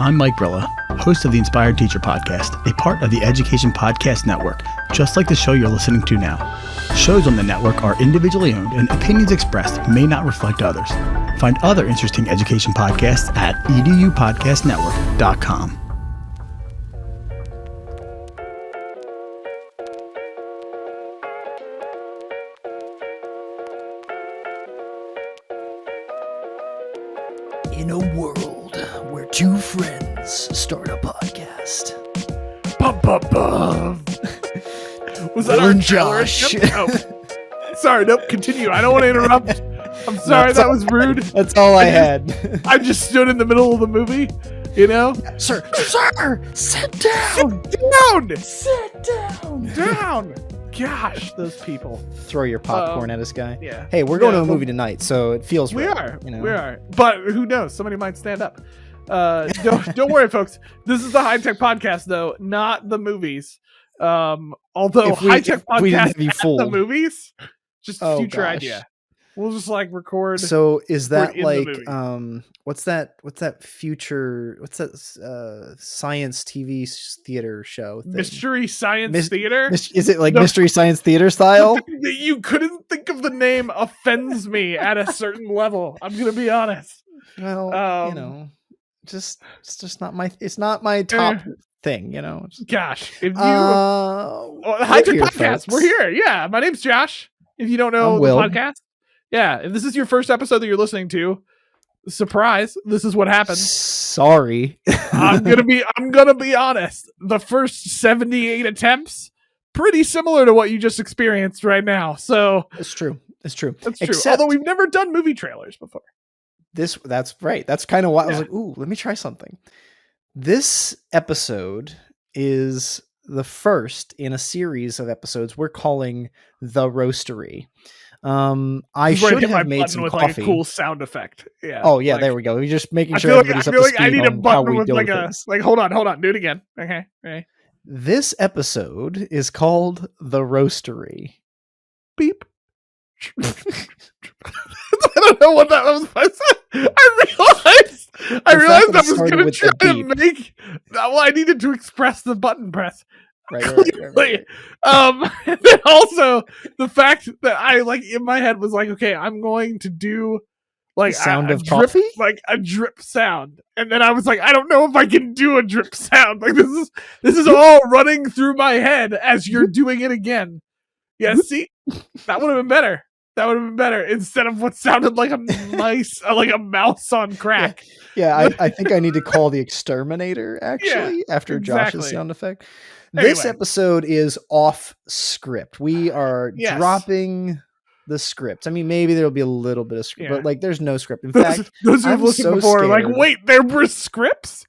I'm Mike Brilla, host of the Inspired Teacher Podcast, a part of the Education Podcast Network, just like the show you're listening to now. Shows on the network are individually owned and opinions expressed may not reflect others. Find other interesting education podcasts at edupodcastnetwork.com. In a world where two friends start a podcast. Bum, bum, bum. Was that Will our and trailer? Josh. Yep. Oh. Sorry, nope, continue. I don't want to interrupt. I'm sorry, that was rude. That's all I had. I just stood in the middle of the movie, you know? Sir, sit down. Sit down. Gosh, those people. Throw your popcorn at this guy. Yeah. Hey, we're going to a movie tonight, so it feels We right. are. You know? We are. But who knows? Somebody might stand up. Don't worry, folks. This is the High Tech Podcast, though, not the movies. Although High Tech Podcast the movies, just a future idea. We'll just like record. So is that like what's that science TV theater show thing? Mystery Science Theater? Is it like Mystery Science Theater style? That you couldn't think of the name offends me at a certain level. I'm gonna be honest. Well, you know, it's just not my top thing, you know. Gosh, if you High Tech Podcast, we're here. Yeah, my name's Josh. If you don't know the podcast, yeah, if this is your first episode that you're listening to, surprise, this is what happens. Sorry. I'm gonna be honest. The first 78 attempts, pretty similar to what you just experienced right now. So it's true. That's true. Although we've never done movie trailers before. That's right. That's kind of why I was like, ooh, let me try something. This episode is the first in a series of episodes we're calling The Roastery. I should have made some coffee. Like a cool sound effect. Yeah. Oh yeah, there we go. We're just making sure everybody's up to speed I need a button with like hold on, do it again. Okay. This episode is called The Roastery. Beep. I don't know what that was. I realized I was going to try to make. Well, I needed to express the button press. Right. And then also the fact that I like in my head was like, okay, I'm going to do like the sound of drip, coffee, like a drip sound, and then I was like, I don't know if I can do a drip sound. Like this is all running through my head as you're doing it again. Yeah, see, that would have been better. Instead of what sounded like a nice, like a mouse on crack. Yeah, I think I need to call the exterminator actually after Josh's sound effect. This episode is off script. We are dropping the script. I mean, maybe there'll be a little bit of script, but like there's no script. In fact, those who've listened before are like, wait, there were scripts?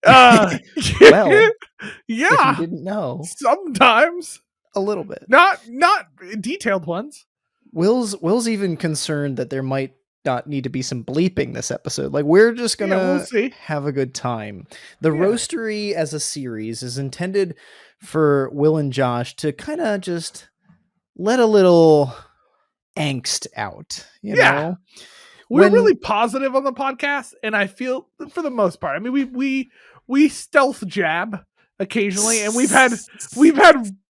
Well, yeah. If you didn't know. Sometimes. A little bit. Not detailed ones. Will's even concerned that there might not need to be some bleeping this episode. Like we're just gonna have a good time. The Roastery as a series is intended for Will and Josh to kind of just let a little angst out. You know, we're really positive on the podcast, and I feel for the most part. I mean, we stealth jab occasionally, and we've had.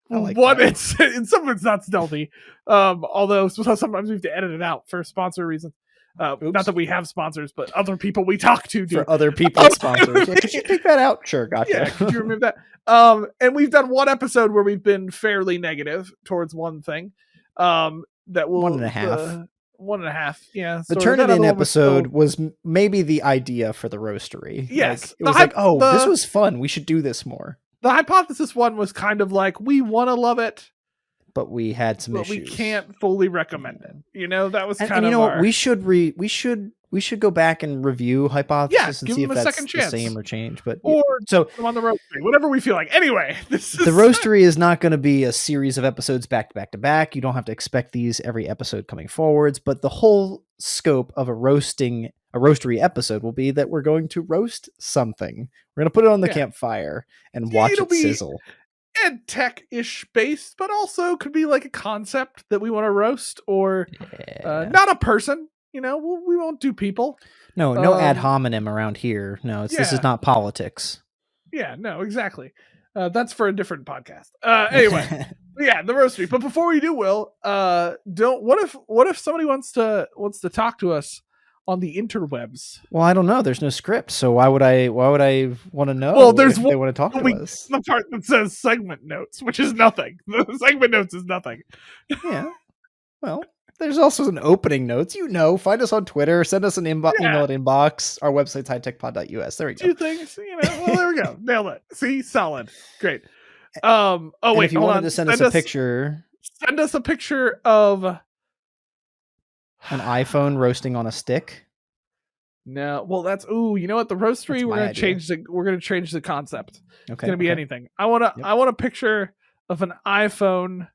Like it's in some it's not stealthy, although sometimes we have to edit it out for sponsor reasons. Not that we have sponsors, but other people we talk to do. For other people's sponsors. Like, could you take that out? Sure, gotcha. Yeah, could you remove that? And we've done one episode where we've been fairly negative towards one thing. That will 1.5. 1.5. Yeah. The Turn-It-In episode was maybe the idea for the Roastery. Yes, like, it was this was fun. We should do this more. The hypothesis one was kind of like, we want to love it, but we had some issues. We can't fully recommend it. You know, that was kind of. You know what? We should go back and review hypothesis and see if that's the same or change. But so on the Roastery, whatever we feel like. Anyway, the Roastery is not going to be a series of episodes back to back to back. You don't have to expect these every episode coming forwards. But the whole scope of a Roastery episode will be that we're going to roast something. We're going to put it on the campfire and watch it sizzle. Ed tech-ish based, but also could be like a concept that we want to roast, or not a person. You know, we won't do people. No ad hominem around here. No, this is not politics. Yeah, no, exactly. That's for a different podcast. Anyway, yeah, the roastery. But before we do, Will, what if somebody wants to talk to us on the interwebs? Well, I don't know. There's no script, so why would I want to know? Well, there's if they want to talk to us. The part that says segment notes, which is nothing. The segment notes is nothing. Yeah. Well, there's also an opening notes. Find us on Twitter. Send us an email at inbox. Our website's hightechpod.us. There we go. 2 things. Well, there we go. Nailed it. See, solid. Great. Wait. If you wanted to send us a picture, send us a picture of an iPhone roasting on a stick. No, well, that's you know what? The roastery, we're gonna change the concept. Okay, it's gonna be anything. I want a picture of an iPhone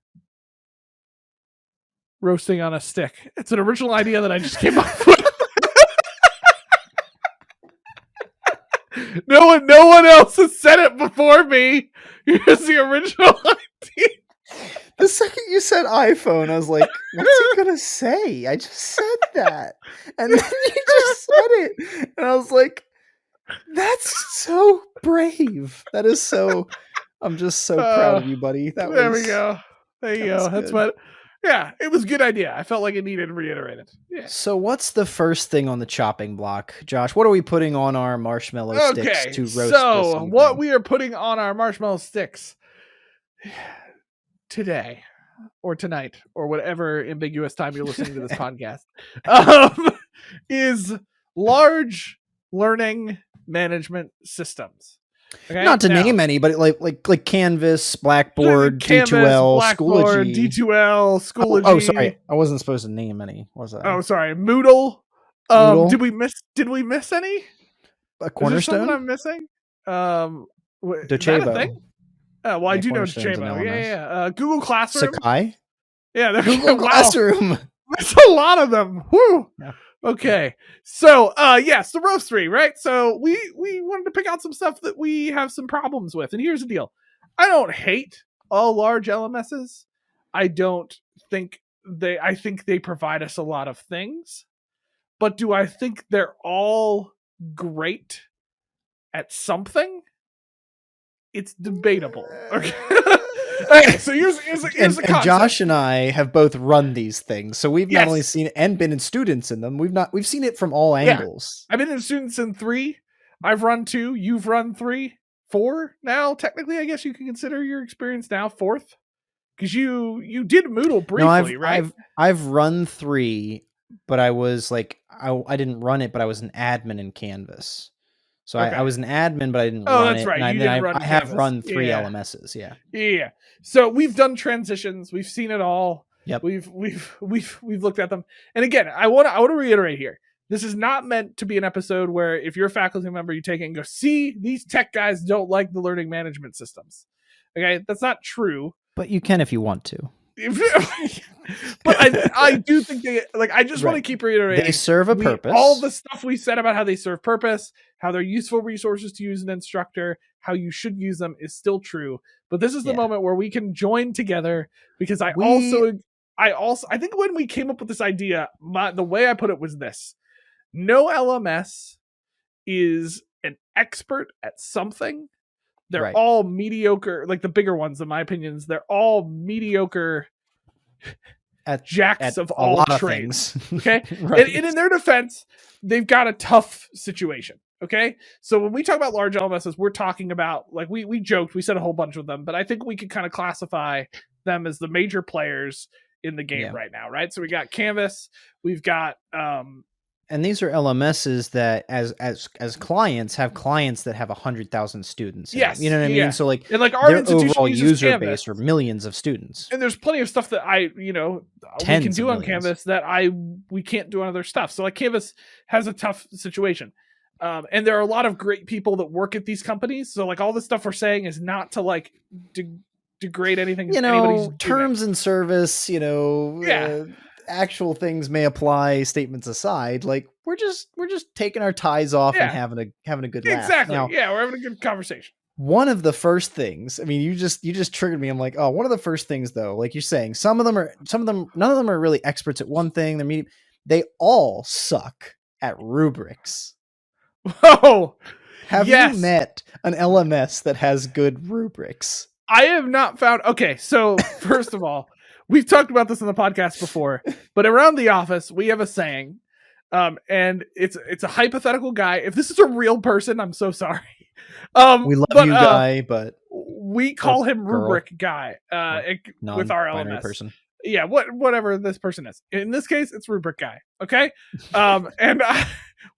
roasting on a stick. It's an original idea that I just came up with. No one else has said it before me. Here's the original idea. The second you said iPhone, I was like, what's he gonna say? I just said that. And then you just said it. And I was like, that's so brave. That is so I'm just so proud of you, buddy. We go. There you go. That's what it was a good idea. I felt like it needed reiterated. Yeah. So what's the first thing on the chopping block, Josh? What are we putting on our marshmallow sticks to roast? So what we are putting on our marshmallow sticks today or tonight or whatever ambiguous time you're listening to this podcast is large learning management systems. Okay? Not to name any, but like Canvas, Blackboard, D2L, Schoology. D2L, Schoology. Oh, sorry, I wasn't supposed to name any. Was I? Oh, sorry, Moodle. Did we miss any? A Cornerstone? I'm missing. Docebo. Well, I do know Docebo. Yeah. Google Classroom. Sakai. Yeah, Google Classroom. There's a lot of them. Woo. Yeah. Okay. So, yes, the roastery, right? So we wanted to pick out some stuff that we have some problems with. And here's the deal. I don't hate all large LMSs. I think they provide us a lot of things. But do I think they're all great at something? It's debatable. Okay. Okay, so here's the concept. And Josh and I have both run these things, so we've not only seen it and been in students in them. We've seen it from all angles. I've been in students in 3. I've run 2. You've run 3, 4 now. Technically, I guess you can consider your experience now 4th because you did Moodle briefly, right? I've run 3, but I was like I didn't run it, but I was an admin in Canvas. So I was an admin, but I didn't run it. Oh, that's right. I have run 3 LMSs. Yeah. So we've done transitions. We've seen it all. Yep. We've looked at them. And again, I want to reiterate here. This is not meant to be an episode where if you're a faculty member, you take it and go, see, these tech guys don't like the learning management systems. Okay, that's not true. But you can if you want to. But I do think I just want to keep reiterating. They serve a purpose. All the stuff we said about how they serve purpose, how they're useful resources to use an instructor, how you should use them is still true. But this is the moment where we can join together because I think when we came up with this idea, the way I put it was this: no LMS is an expert at something. They're all mediocre, like the bigger ones, in my opinions. They're all mediocre at jacks of all trades. Okay. And in their defense, they've got a tough situation. Okay. So when we talk about large LMSs, we're talking about, like, we joked, we said a whole bunch of them, but I think we could kind of classify them as the major players in the game right now. Right. So we got Canvas, we've got, and these are LMSs that as clients have clients that have 100,000 students. Yes. You know what I mean? So like our their overall user base are millions of students. And there's plenty of stuff that we can do on Canvas that we can't do on other stuff. So like Canvas has a tough situation. And there are a lot of great people that work at these companies. So like all the stuff we're saying is not to like degrade anything. Terms and service, actual things may apply, statements aside. Like we're just taking our ties off and having a good laugh. Exactly. Now, we're having a good conversation. One of the first things, I mean, you just triggered me. I'm like, one of the first things though, like you're saying, none of them are really experts at one thing. They're medium. they all suck at rubrics. Oh, have you met an LMS that has good rubrics? I have not found. Okay, so first of all, we've talked about this on the podcast before, but around the office we have a saying, and it's a hypothetical guy. If this is a real person, I'm so sorry. We love you, guy, but we call him rubric guy with our LMS person. Yeah, whatever this person is. In this case, it's rubric guy. Okay, and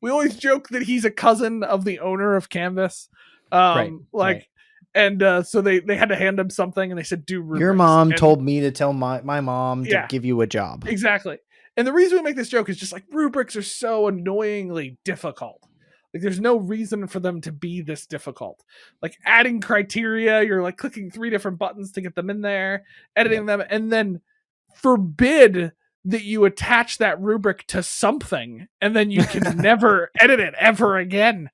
we always joke that he's a cousin of the owner of Canvas. Right. And so they had to hand him something, and they said, "Do rubrics." Your mom told me to tell my mom to give you a job. Exactly. And the reason we make this joke is just like rubrics are so annoyingly difficult. Like there's no reason for them to be this difficult. Like adding criteria, you're like clicking 3 different buttons to get them in there, editing them, and then forbid that you attach that rubric to something, and then you can never edit it ever again.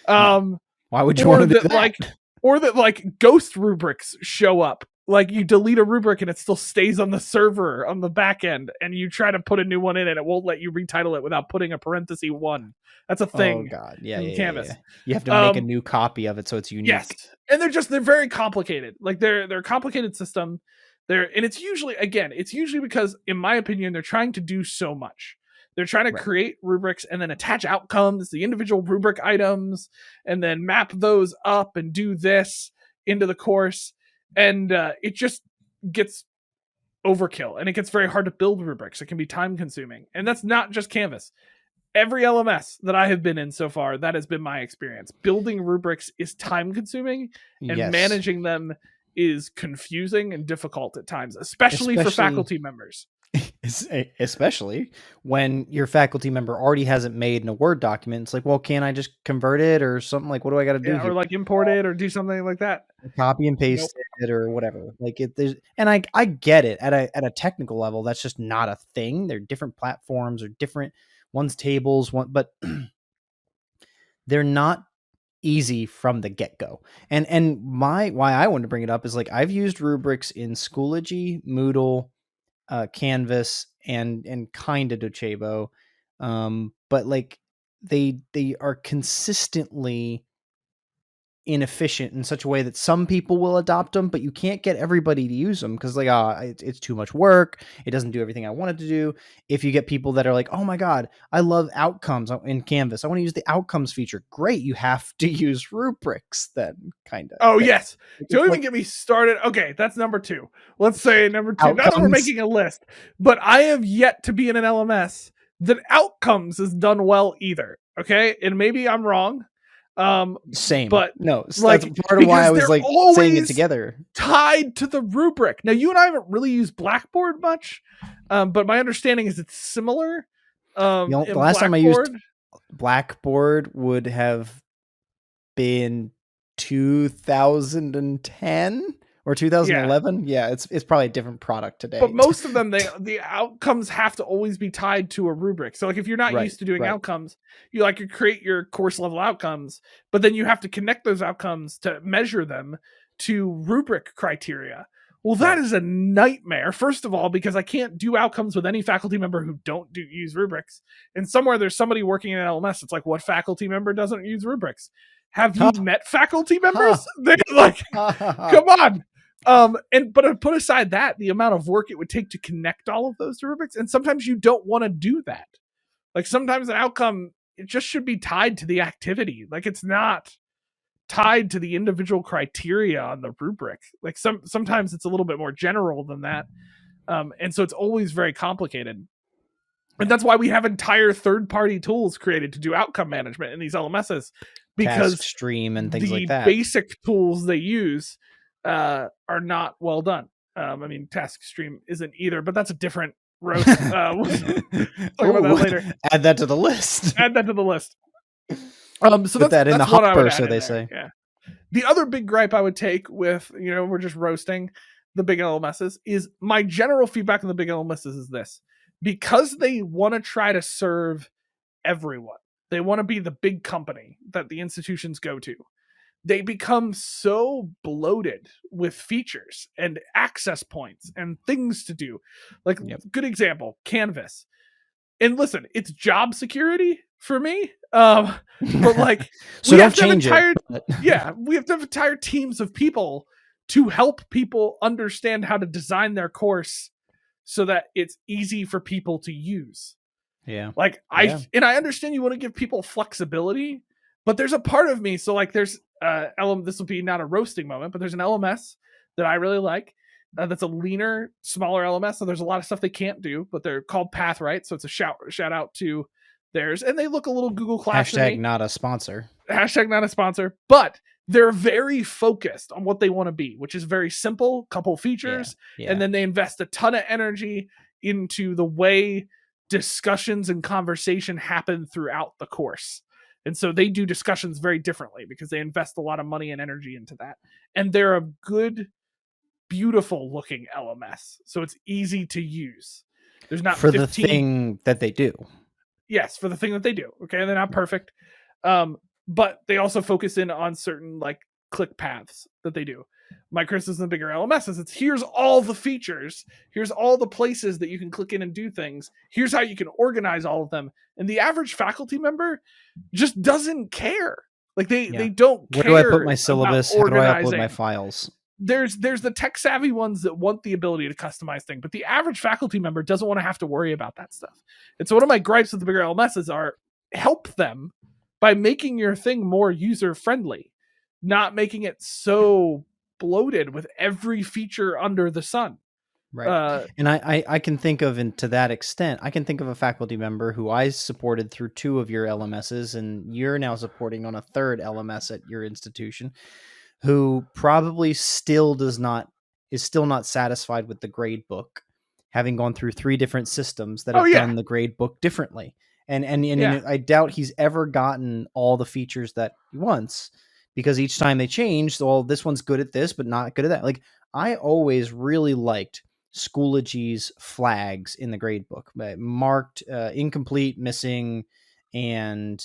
Why would you want to do that? Or that ghost rubrics show up. Like you delete a rubric and it still stays on the server on the back end, and you try to put a new one in and it won't let you retitle it without putting a parenthesis 1. That's a thing. Oh god, in Canvas. Yeah. You have to make a new copy of it so it's unique. Yes, and they're very complicated. Like they're a complicated system. It's usually because, in my opinion, they're trying to do so much. They're trying to create rubrics and then attach outcomes, the individual rubric items, and then map those up and do this into the course. And it just gets overkill, and it gets very hard to build rubrics. It can be time consuming. And that's not just Canvas. Every LMS that I have been in so far, that has been my experience. Building rubrics is time consuming, and managing them is confusing and difficult at times, especially for faculty members. Especially when your faculty member already has it made in a Word document. It's like, well, can't I just convert it or something? Like, what do I got to do? Or import it or do something like that. Copy and paste it or whatever. And I get it at a technical level. That's just not a thing. They're different platforms or different one's tables, but they're not easy from the get-go. And why I wanted to bring it up is I've used rubrics in Schoology, Moodle, Canvas, and kind of Docebo, but they are consistently inefficient in such a way that some people will adopt them, but you can't get everybody to use them because it's too much work. It doesn't do everything I want it to do. If you get people that are like, oh my god, I love outcomes in Canvas, I want to use the outcomes feature. Great, you have to use rubrics then, kind of. Oh yes, don't even get me started. Okay, that's number 2. Let's say number 2. Not that we're making a list, but I have yet to be in an LMS that outcomes is done well either. Okay, and maybe I'm wrong. Same, but no, that's part of why I was saying it together, tied to the rubric. Now you and I haven't really used Blackboard much, but my understanding is it's similar. The last time I used Blackboard would have been 2010 or 2011. Yeah, it's probably a different product today. But most of them, the outcomes have to always be tied to a rubric. So if you're not used to doing outcomes, you create your course level outcomes, but then you have to connect those outcomes to measure them to rubric criteria. Well, that is a nightmare. First of all, because I can't do outcomes with any faculty member who don't use rubrics. And somewhere there's somebody working in an LMS. It's like, what faculty member doesn't use rubrics? Have you met faculty members? They're come on. But put aside that, the amount of work it would take to connect all of those to rubrics, and sometimes you don't want to do that. Sometimes an outcome, it just should be tied to the activity. It's not tied to the individual criteria on the rubric. Sometimes it's a little bit more general than that. And so it's always very complicated. And that's why we have entire third-party tools created to do outcome management in these LMSs, because Task Stream and things like that. The basic tools they use are not well done. Task Stream isn't either, but that's a different roast. We'll talk about that later. Add that to the list. So put that in the hopper, so they say. Yeah. The other big gripe I would take with, we're just roasting the big LMSs, is my general feedback on the big LMSs is this: because they want to try to serve everyone, they want to be the big company that the institutions go to, they become so bloated with features and access points and things to do. Good example, Canvas. and listen, it's job security for me. But like, so don't change it. Yeah, we have to have entire teams of people to help people understand how to design their course so that it's easy for people to use. Yeah. Like I understand you want to give people flexibility, but there's a part of me. So like there's this will be not a roasting moment, but there's an LMS that I really like. That's a leaner, smaller LMS. So there's a lot of stuff they can't do, but they're called Pathright. So it's a shout out to theirs. And they look a little Google Class. Hashtag not a sponsor. Hashtag not a sponsor. But they're very focused on what they want to be, which is very simple, couple features. And then they invest a ton of energy into the way discussions and conversation happen throughout the course. And so they do discussions very differently because they invest a lot of money and energy into that. And they're a good, beautiful looking LMS. So it's easy to use. There's not for the thing that they do. Yes, for the thing that they do. Okay. They're not perfect. But they also focus in on certain like click paths that they do. My criticism of the bigger LMSs, it's here's all the features. Here's all the places that you can click in and do things. Here's how you can organize all of them. And the average faculty member just doesn't care. Like they don't care. Where do I put my syllabus? How do I upload my files? There's the tech savvy ones that want the ability to customize things, but the average faculty member doesn't want to have to worry about that stuff. And so one of my gripes with the bigger LMSs are help them by making your thing more user friendly, not making it so bloated with every feature under the sun. Right. And I can think of, and to that extent, I can think of a faculty member who I supported through 2 of your LMSs, and you're now supporting on a 3rd LMS at your institution, who probably is still not satisfied with the grade book, having gone through 3 different systems that have done the grade book differently. And I doubt he's ever gotten all the features that he wants, because each time they change, well, this one's good at this, but not good at that. Like, I always really liked Schoology's flags in the grade book, marked incomplete, missing, and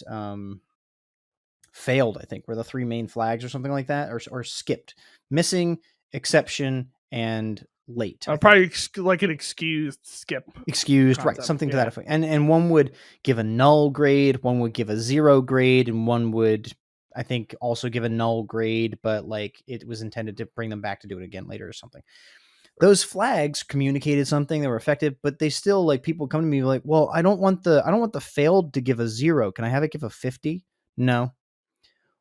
failed, I think, were the 3 main flags or something like that, or skipped. Missing, exception, and late. Probably like an excused skip. Excused, concept. Right, something to that effect. And one would give a null grade, one would give a 0 grade, and one would, I think, also give a null grade, but like it was intended to bring them back to do it again later or something. Those flags communicated something, they were effective, but they still, like, people come to me like, well, I don't want the failed to give a 0. Can I have it give a 50? No.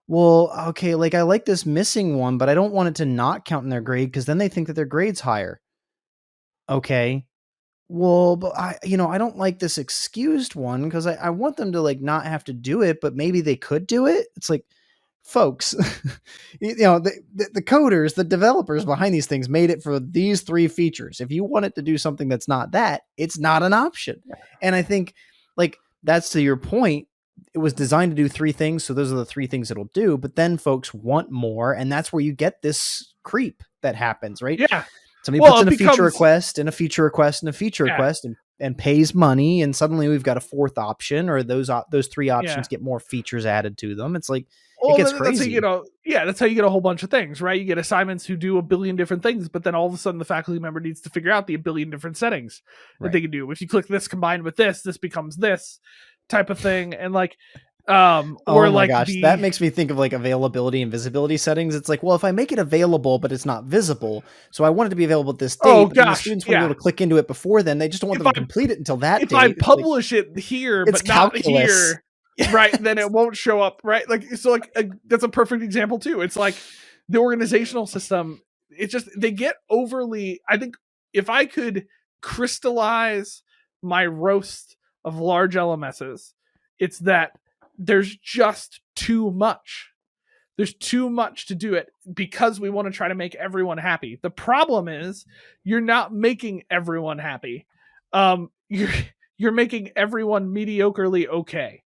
Well, okay, like, I like this missing one, but I don't want it to not count in their grade, because then they think that their grade's higher. Okay. Well, but I don't like this excused one, because I want them to, like, not have to do it, but maybe they could do it. It's like, folks, the coders, the developers behind these things made it for these 3 features. If you want it to do something that's not that, it's not an option. And I think, like, that's to your point. It was designed to do 3 things, so those are the 3 things it'll do. But then folks want more, and that's where you get this creep that happens, right? Yeah. Somebody puts in a feature request and a feature request and a feature request and pays money, and suddenly we've got a 4th option, or those 3 options get more features added to them. It's like, it gets crazy. That's how you get a whole bunch of things, right? You get assignments who do a billion different things, but then all of a sudden the faculty member needs to figure out the billion different settings that they can do. If you click this combined with this becomes this type of thing. And like, that makes me think of like availability and visibility settings. It's like, well, if I make it available, but it's not visible, so I want it to be available at this date, but the students want to be able to click into it before then. They just don't want them to complete it until that date. If I publish it here, but not here, right, then it won't show up, right? Like, so like that's a perfect example too. It's like the organizational system, it's just, they get overly, I think if I could crystallize my roast of large LMSs, it's that there's just too much. There's too much to do it because we want to try to make everyone happy. The problem is you're not making everyone happy. You're making everyone mediocrely okay.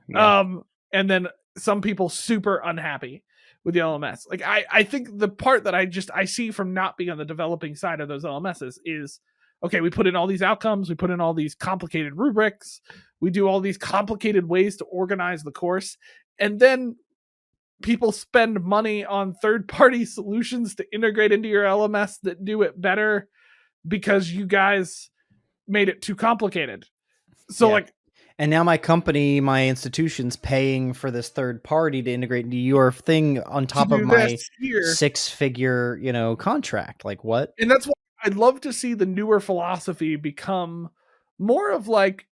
Yeah. And then some people super unhappy with the LMS. Like I think the part that I see from not being on the developing side of those LMSs is, okay, we put in all these outcomes, we put in all these complicated rubrics, we do all these complicated ways to organize the course, and then people spend money on third-party solutions to integrate into your LMS that do it better because you guys made it too complicated. So like And now my company, my institution's paying for this third party to integrate into your thing on top of my 6-figure, contract. Like what? And that's why I'd love to see the newer philosophy become more of like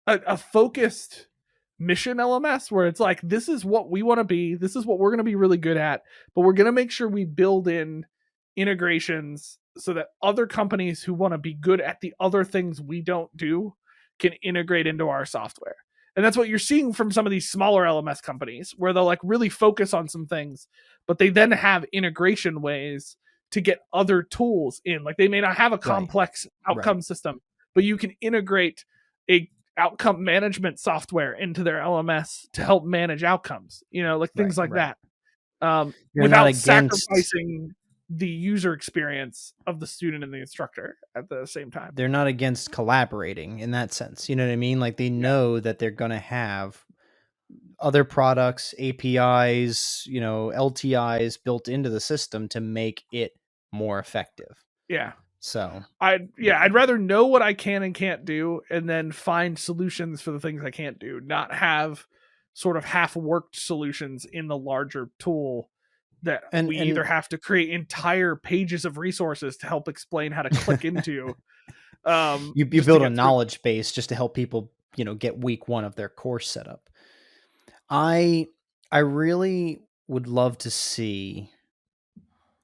a focused mission LMS where it's like, this is what we want to be. This is what we're going to be really good at, but we're going to make sure we build in integrations so that other companies who want to be good at the other things we don't do can integrate into our software. And that's what you're seeing from some of these smaller LMS companies where they'll like really focus on some things, but they then have integration ways to get other tools in. Like they may not have a complex outcome system, but you can integrate a outcome management software into their LMS to help manage outcomes, like things like that. Without sacrificing the user experience of the student and the instructor at the same time. They're not against collaborating in that sense. You know what I mean? Like they know that they're going to have other products, APIs, LTIs built into the system to make it more effective. Yeah. So I'd rather know what I can and can't do and then find solutions for the things I can't do, not have sort of half-worked solutions in the larger tool that we either have to create entire pages of resources to help explain how to click into. You build a knowledge base just to help people, get week 1 of their course set up. I really would love to see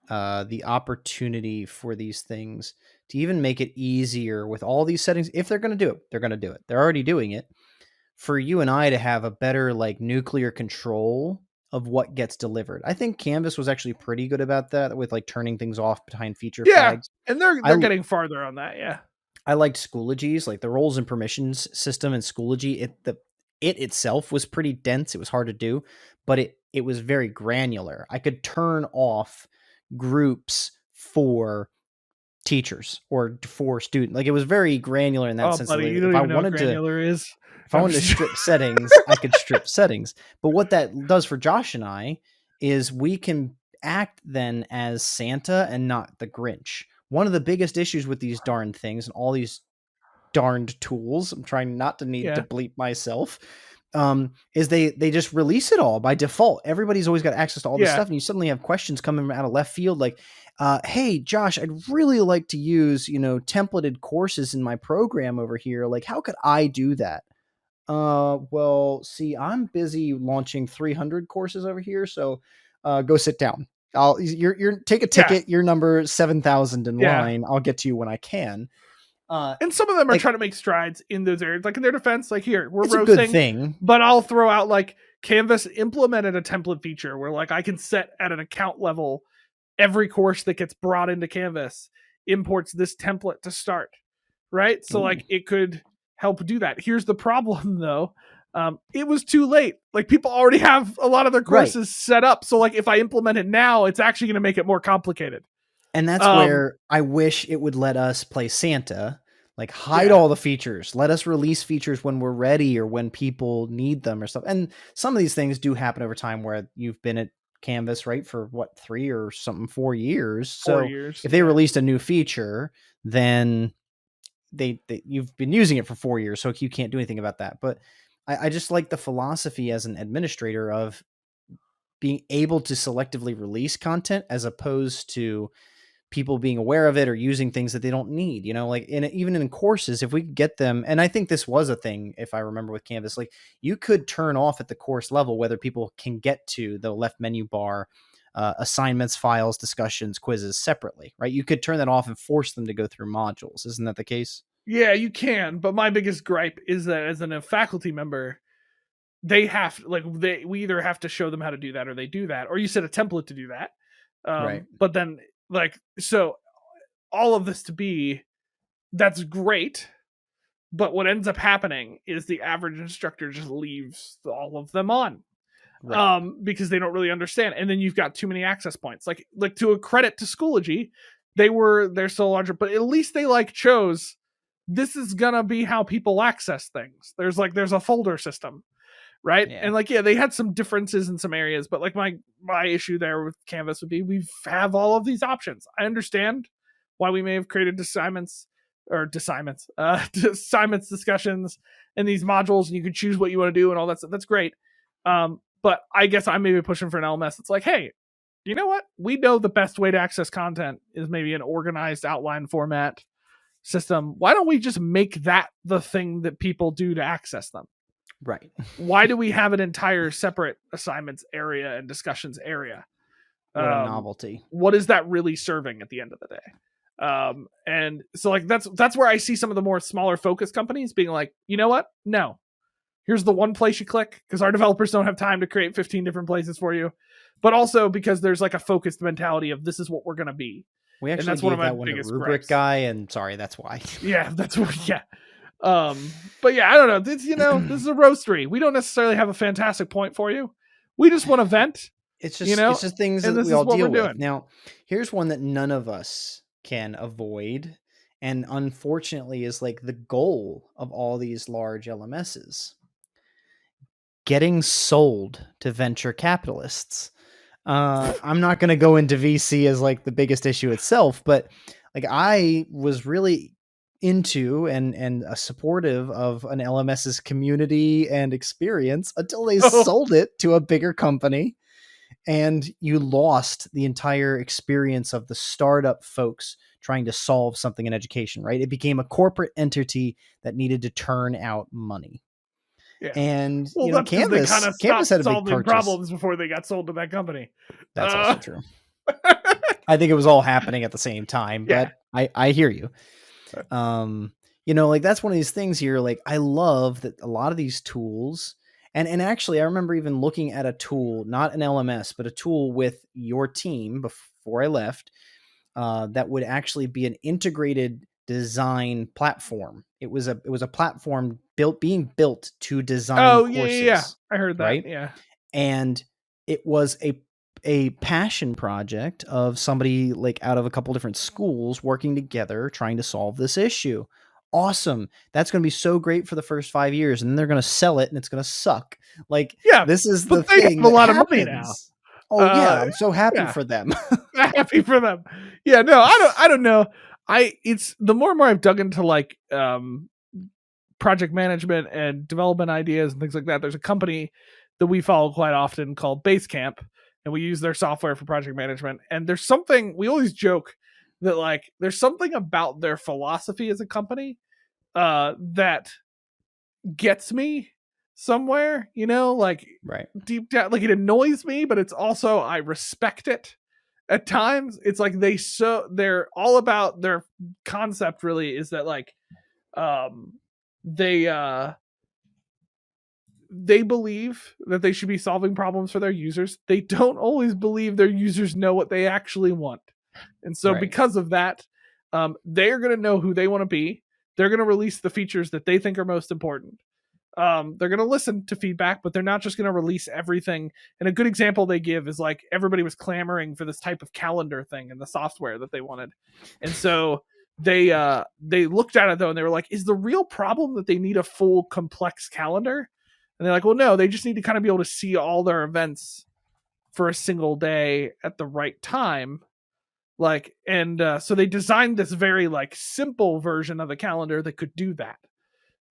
the opportunity for these things to even make it easier with all these settings. If they're going to do it, they're going to do it. They're already doing it. For you and I to have a better like nuclear control of what gets delivered. I think Canvas was actually pretty good about that with like turning things off behind feature flags. And they're getting farther on that. Yeah. I liked Schoology's, like the roles and permissions system in Schoology. It itself was pretty dense. It was hard to do, but it was very granular. I could turn off groups for teachers or for students. Like it was very granular in that sense. Buddy, you don't even know what granular is. If I wanted to strip settings, I could strip settings. But what that does for Josh and I is we can act then as Santa and not the Grinch. One of the biggest issues with these darn things and all these darned tools, I'm trying not to need to bleep myself, is they just release it all by default. Everybody's always got access to all this stuff, and you suddenly have questions coming out of left field like, hey, Josh, I'd really like to use, templated courses in my program over here. Like, how could I do that? Well, see, I'm busy launching 300 courses over here, so go sit down. You're take a ticket. You're number 7,000 in line. I'll get to you when I can. And some of them are trying to make strides in those areas. Like in their defense, like here, we're roasting, a good thing. But I'll throw out like Canvas implemented a template feature where like I can set at an account level every course that gets brought into Canvas imports this template to start. Right. So like it could help do that. Here's the problem though. It was too late. Like people already have a lot of their courses set up. So like if I implement it now, it's actually going to make it more complicated. And that's where I wish it would let us play Santa, like hide all the features. Let us release features when we're ready or when people need them or stuff. And some of these things do happen over time where you've been at Canvas, right, for 3 or something, 4 years. 4 years. If they released a new feature, then you've been using it for 4 years, so you can't do anything about that. But I just like the philosophy as an administrator of being able to selectively release content as opposed to people being aware of it or using things that they don't need, like even in courses, if we could get them. And I think this was a thing, if I remember with Canvas, like you could turn off at the course level, whether people can get to the left menu bar, assignments, files, discussions, quizzes separately, right? You could turn that off and force them to go through modules. Isn't that the case? Yeah, you can. But my biggest gripe is that as a faculty member, they have we either have to show them how to do that or they do that, or you set a template to do that. Right. But then so all of this to be, that's great. But what ends up happening is the average instructor just leaves all of them on. Right. Because they don't really understand. And then you've got too many access points. Like to a credit to Schoology, they're so larger, but at least they chose, this is gonna be how people access things. There's a folder system. Right. Yeah. And they had some differences in some areas, but my issue there with Canvas would be we have all of these options. I understand why we may have created assignments or assignments, assignments, discussions, and these modules, and you can choose what you want to do and all that stuff. That's great. But I guess I'm maybe pushing for an LMS. It's like, hey, you know what? We know the best way to access content is maybe an organized outline format system. Why don't we just make that the thing that people do to access them? Right. Why do we have an entire separate assignments area and discussions area? What a novelty. What is that really serving at the end of the day? And so like that's where I see some of the more smaller focused companies being like, you know what? No. Here's the one place you click, because our developers don't have time to create 15 different places for you. But also because there's like a focused mentality of this is what we're going to be. We actually that's gave one of that one to Rubric gripes. Guy, and sorry, that's why. Yeah, that's what. Yeah, but yeah, I don't know. This is a roastery. We don't necessarily have a fantastic point for you. We just want to vent. It's just it's just things that we all deal with. Now, here's one that none of us can avoid, and unfortunately is like the goal of all these large LMSs. Getting sold to venture capitalists. I'm not going to go into VC as like the biggest issue itself, but like I was really into and supportive of an LMS's community and experience until they sold it to a bigger company, and you lost the entire experience of the startup folks trying to solve something in education, right? It became a corporate entity that needed to turn out money. Yeah. And Canvas had a big purchase. Problems before they got sold to that company. That's also true. I think it was all happening at the same time, but I hear you. Like that's one of these things here. Like I love that a lot of these tools, and actually I remember even looking at a tool, not an LMS, but a tool with your team before I left, that would actually be an integrated design platform. It was a platform being built to design courses. Yeah. I heard that. Right? Yeah. And it was a passion project of somebody like out of a couple different schools working together trying to solve this issue. Awesome. That's going to be so great for the first 5 years, and then they're going to sell it and it's going to suck. Like, this is the thing. Have a lot of money now. Oh yeah. I'm so happy for them. Happy for them. Yeah. No, I don't know. It's the more and more I've dug into like project management and development ideas and things like that. There's a company that we follow quite often called Basecamp, and we use their software for project management. And there's something, we always joke that like there's something about their philosophy as a company that gets me somewhere, like right deep down. Like it annoys me, but it's also I respect it. At times it's like they're all about their concept really is that like they believe that they should be solving problems for their users. They don't always believe their users know what they actually want. And so because of that, they're going to know who they want to be. They're going to release the features that they think are most important. They're going to listen to feedback, but they're not just going to release everything. And a good example they give is like everybody was clamoring for this type of calendar thing in the software that they wanted. And so they looked at it though, and they were like, is the real problem that they need a full complex calendar? And they're like, well, no, they just need to kind of be able to see all their events for a single day at the right time. Like, and so they designed this very like simple version of the calendar that could do that.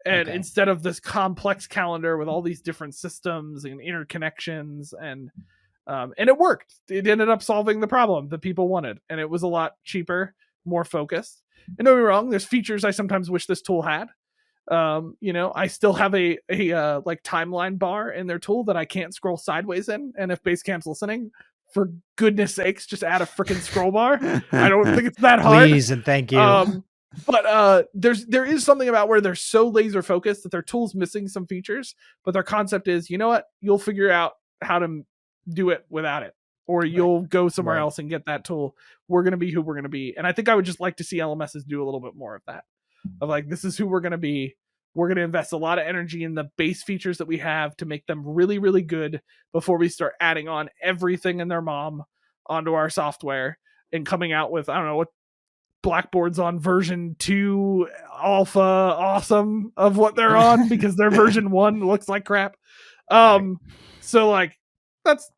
And instead of this complex calendar with all these different systems and interconnections, and it worked. It ended up solving the problem that people wanted, and it was a lot cheaper, more focused. And don't get me wrong, there's features I sometimes wish this tool had. I still have a like timeline bar in their tool that I can't scroll sideways in. And if Basecamp's listening, for goodness sakes, just add a freaking scroll bar. I don't think it's that hard. Please and thank you. But there is something about where they're so laser focused that their tool's missing some features, but their concept is, you know what, you'll figure out how to do it without it, or you'll go somewhere else and get that tool. We're going to be who we're going to be. And I think I would just like to see LMSs do a little bit more of that, of like, this is who we're going to be. We're going to invest a lot of energy in the base features that we have to make them really, really good before we start adding on everything in their mom onto our software and coming out with, I don't know, what Blackboard's on version 2 alpha awesome of what they're on because their version 1 looks like crap. So like that's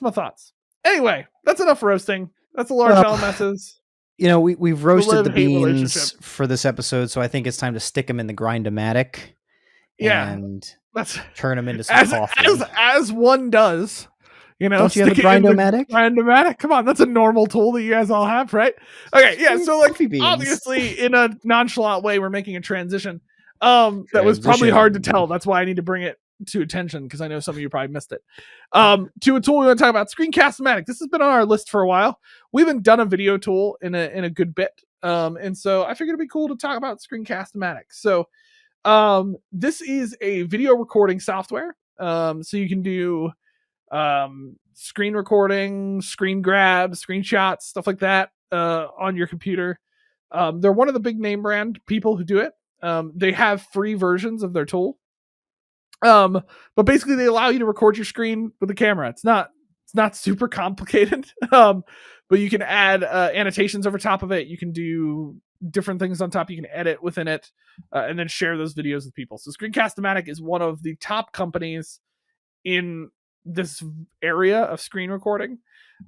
my thoughts. Anyway, that's enough roasting. That's a large LMSs. we've roasted the beans for this episode, so I think it's time to stick them in the grind-o-matic. Yeah, and let's turn them into some coffee. As one does. Don't you have a grind-o-matic? Grind-o-matic? Come on, that's a normal tool that you guys all have, right? Okay, yeah. So obviously, in a nonchalant way, we're making a transition. That was probably hard to tell. That's why I need to bring it to attention, because I know some of you probably missed it. To a tool we want to talk about, Screencast-o-matic. This has been on our list for a while. We haven't done a video tool in a good bit, and so I figured it'd be cool to talk about Screencast-o-matic. So, this is a video recording software. So you can do screen recording, screen grabs, screenshots, stuff like that on your computer. They're one of the big name brand people who do it. They have free versions of their tool. But basically they allow you to record your screen with a camera. It's not super complicated. But you can add annotations over top of it. You can do different things on top. You can edit within it, and then share those videos with people. So Screencast-o-matic is one of the top companies in this area of screen recording.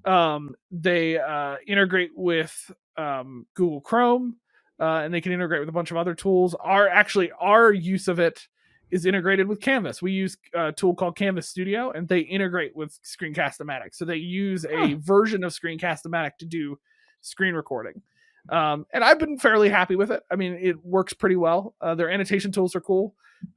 They integrate with Google Chrome, and they can integrate with a bunch of other tools. Our use of it is integrated with Canvas. We use a tool called Canvas Studio, and they integrate with Screencast-o-matic. So they use a version of Screencast-o-matic to do screen recording. And I've been fairly happy with it. I mean, it works pretty well. Their annotation tools are cool.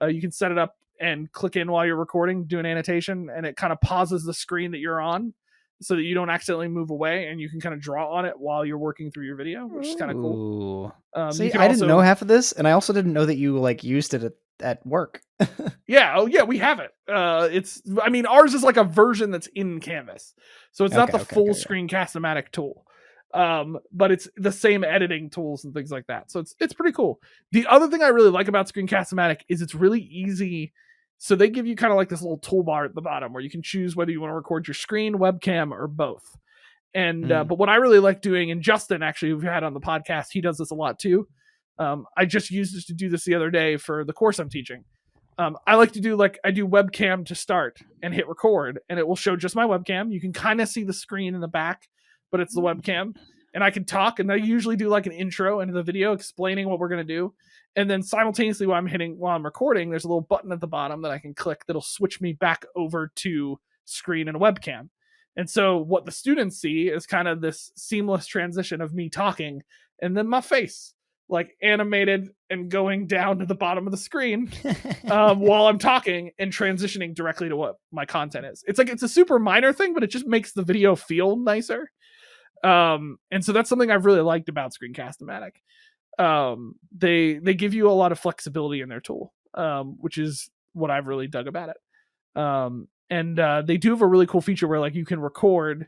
You can set it up and click in while you're recording, do an annotation, and it kind of pauses the screen that you're on so that you don't accidentally move away, and you can kind of draw on it while you're working through your video, which is kind of cool. See, I didn't know half of this, and I also didn't know that you used it at work. Yeah. Oh yeah, we have it. Ours is like a version that's in Canvas. So it's not the full Screencast-o-matic tool. But it's the same editing tools and things like that. So it's pretty cool. The other thing I really like about Screencast-o-matic is it's really easy. So they give you kind of like this little toolbar at the bottom where you can choose whether you want to record your screen, webcam, or both. And but what I really like doing, and Justin actually, who we had on the podcast, he does this a lot too. I just used it to do this the other day for the course I'm teaching. I like to do I do webcam to start and hit record, and it will show just my webcam. You can kind of see the screen in the back, but it's the webcam, and I can talk, and I usually do an intro into the video explaining what we're going to do. And then simultaneously while I'm recording, there's a little button at the bottom that I can click that'll switch me back over to screen and webcam. And so what the students see is kind of this seamless transition of me talking and then my face animated and going down to the bottom of the screen while I'm talking and transitioning directly to what my content is. It's a super minor thing, but it just makes the video feel nicer. And so that's something I've really liked about Screencast-o-matic. They give you a lot of flexibility in their tool, which is what I've really dug about it. And they do have a really cool feature where you can record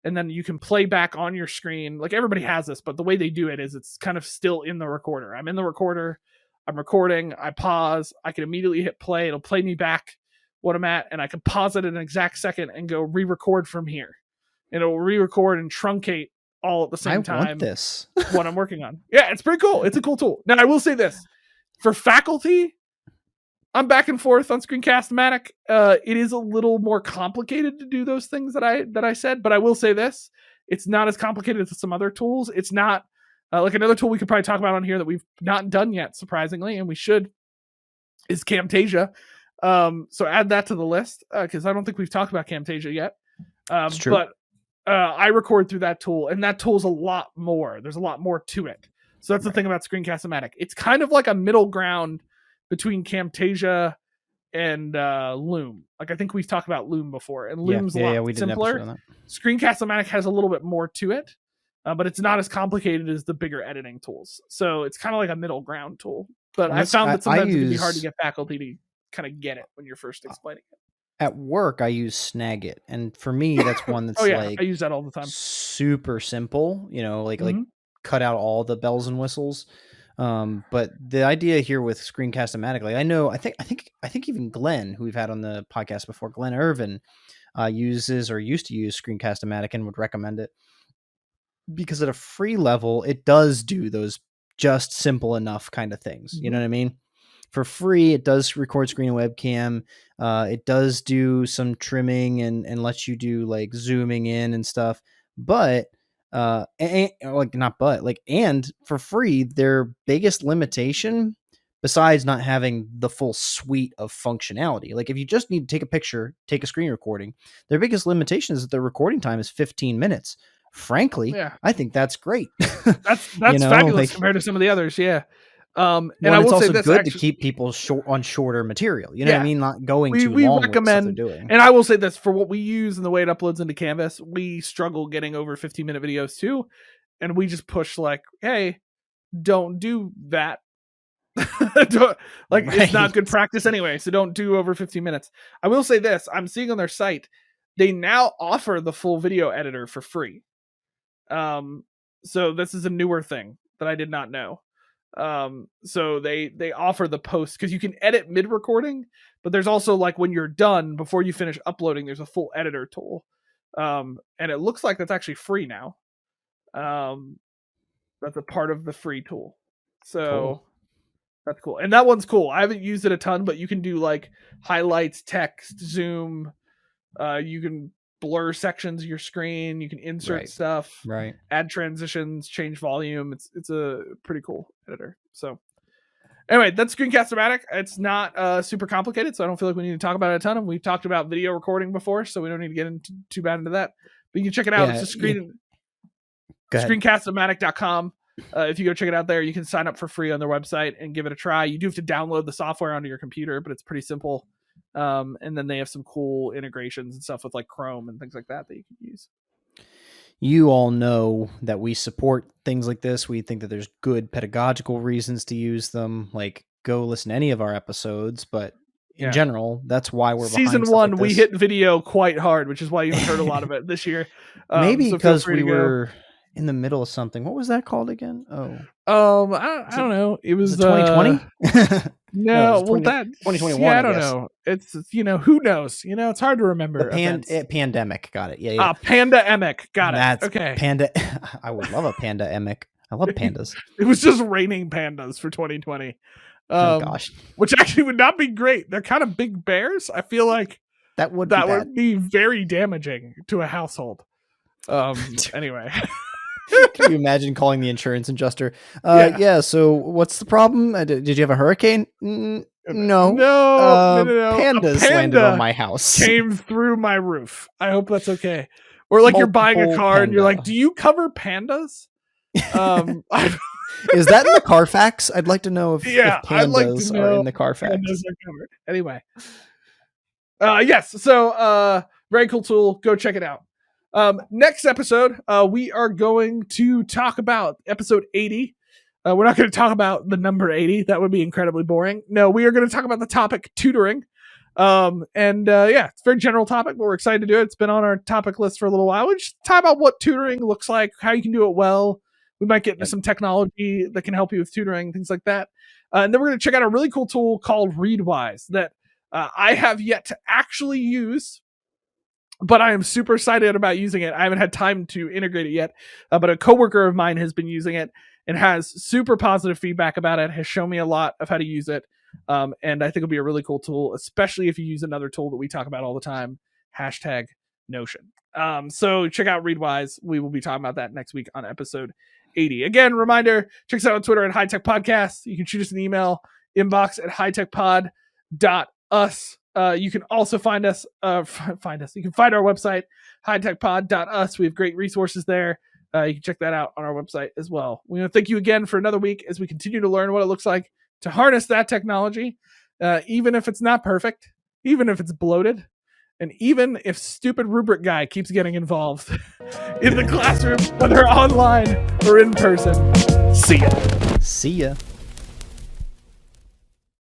and then you can play back on your screen. Everybody has this, but the way they do it is it's kind of still in the recorder. I'm in the recorder, I'm recording, I pause, I can immediately hit play. It'll play me back what I'm at, and I can pause it in an exact second and go re-record from here. And it'll re-record and truncate all at the same time. I want this. What I'm working on. Yeah, it's pretty cool. It's a cool tool. Now, I will say this. For faculty, I'm back and forth on Screencast-o-matic. It is a little more complicated to do those things that I said, but I will say this. It's not as complicated as some other tools. It's not another tool we could probably talk about on here that we've not done yet, surprisingly, and we should, is Camtasia. So add that to the list, because I don't think we've talked about Camtasia yet. It's true. But I record through that tool, and that tool's a lot more. There's a lot more to it. So that's the thing about Screencast-o-matic. It's kind of like a middle ground between Camtasia and Loom. I think we've talked about Loom before, and Loom's a lot simpler. Screencast-o-matic has a little bit more to it, but it's not as complicated as the bigger editing tools. So it's kind of like a middle ground tool. But I found that sometimes it can be hard to get faculty to kind of get it when you're first explaining it. At work, I use Snagit, and for me, that's one that's I use that all the time. Super simple, like cut out all the bells and whistles. But the idea here with Screencast-o-matic, I think even Glenn, who we've had on the podcast before, Glenn Irvin, uses or used to use Screencast-o-matic and would recommend it because at a free level, it does do those just simple enough kind of things. You know what I mean? For free, it does record screen and webcam. It does do some trimming and lets you do zooming in and stuff. But And for free, their biggest limitation, besides not having the full suite of functionality, like if you just need to take a picture, take a screen recording, their biggest limitation is that their recording time is 15 minutes. Frankly, I think that's great. That's fabulous compared to some of the others. Yeah. And I will say this, good to keep people on shorter material. You know what I mean? Not going too long. We recommend, with stuff they're doing. And I will say this, for what we use and the way it uploads into Canvas, we struggle getting over 15-minute videos too. And we just push like, hey, don't do that. It's not good practice anyway. So don't do over 15 minutes. I will say this, I'm seeing on their site, they now offer the full video editor for free. So this is a newer thing that I did not know. So they offer the post, because you can edit mid recording, but there's also like when you're done, before you finish uploading, there's a full editor tool. And it looks like that's actually free now. That's a part of the free tool. So cool. That's cool. And that one's cool. I haven't used it a ton, but you can do like highlights, text, zoom. You can blur sections of your screen. You can insert stuff, add transitions, change volume. It's a pretty cool editor. So anyway, that's Screencast-o-matic. It's not super complicated, so I don't feel like we need to talk about it a ton. We've talked about video recording before, so we don't need to get into too bad into that. But you can check it out. It's a Screencast-o-matic.com. If you go check it out there, you can sign up for free on their website and give it a try. You do have to download the software onto your computer, but it's pretty simple. And then they have some cool integrations and stuff with like Chrome and things like that you can use. You all know that we support things like this. We think that there's good pedagogical reasons to use them. Like, go listen to any of our episodes, but in general, that's why we're season behind 1. Like we hit video quite hard, which is why you heard a lot of it this year. Maybe because we were in the middle of something. What was that called again? I don't know. It was 2020. No, 2021. Yeah, I don't know. It's who knows? It's hard to remember. Pandemic. Got it. Yeah. Panda-emic. Got it. That's okay. Panda. I would love a panda-emic. I love pandas. It was just raining pandas for 2020. Oh gosh. Which actually would not be great. They're kind of big bears. I feel like that would be very damaging to a household. Anyway. Can you imagine calling the insurance adjuster? So what's the problem? Did you have a hurricane? No. Pandas landed on my house. Came through my roof. I hope that's okay. Or like you're buying a car and you're like, do you cover pandas? Is that in the Carfax? I'd like to know if pandas are in the Carfax. Pandas are covered. Anyway. Yes. So very cool tool. Go check it out. Next episode, we are going to talk about episode 80. We're not going to talk about the number 80. That would be incredibly boring. No, we are going to talk about the topic tutoring. It's a very general topic, but we're excited to do it. It's been on our topic list for a little while. We just talk about what tutoring looks like, how you can do it well. We might get into some technology that can help you with tutoring, things like that. And then we're going to check out a really cool tool called Readwise that I have yet to actually use. But I am super excited about using it. I haven't had time to integrate it yet, but a coworker of mine has been using it and has super positive feedback about it, has shown me a lot of how to use it. And I think it'll be a really cool tool, especially if you use another tool that we talk about all the time, #Notion. So check out Readwise. We will be talking about that next week on episode 80. Again, reminder, check us out on Twitter at High Tech Podcast. You can shoot us an email, inbox at hightechpod.us. You can also find us. You can find our website, hightechpod.us. We have great resources there. You can check that out on our website as well. We want to thank you again for another week as we continue to learn what it looks like to harness that technology, even if it's not perfect, even if it's bloated, and even if stupid rubric guy keeps getting involved in the classroom, whether online or in person. See ya. See ya.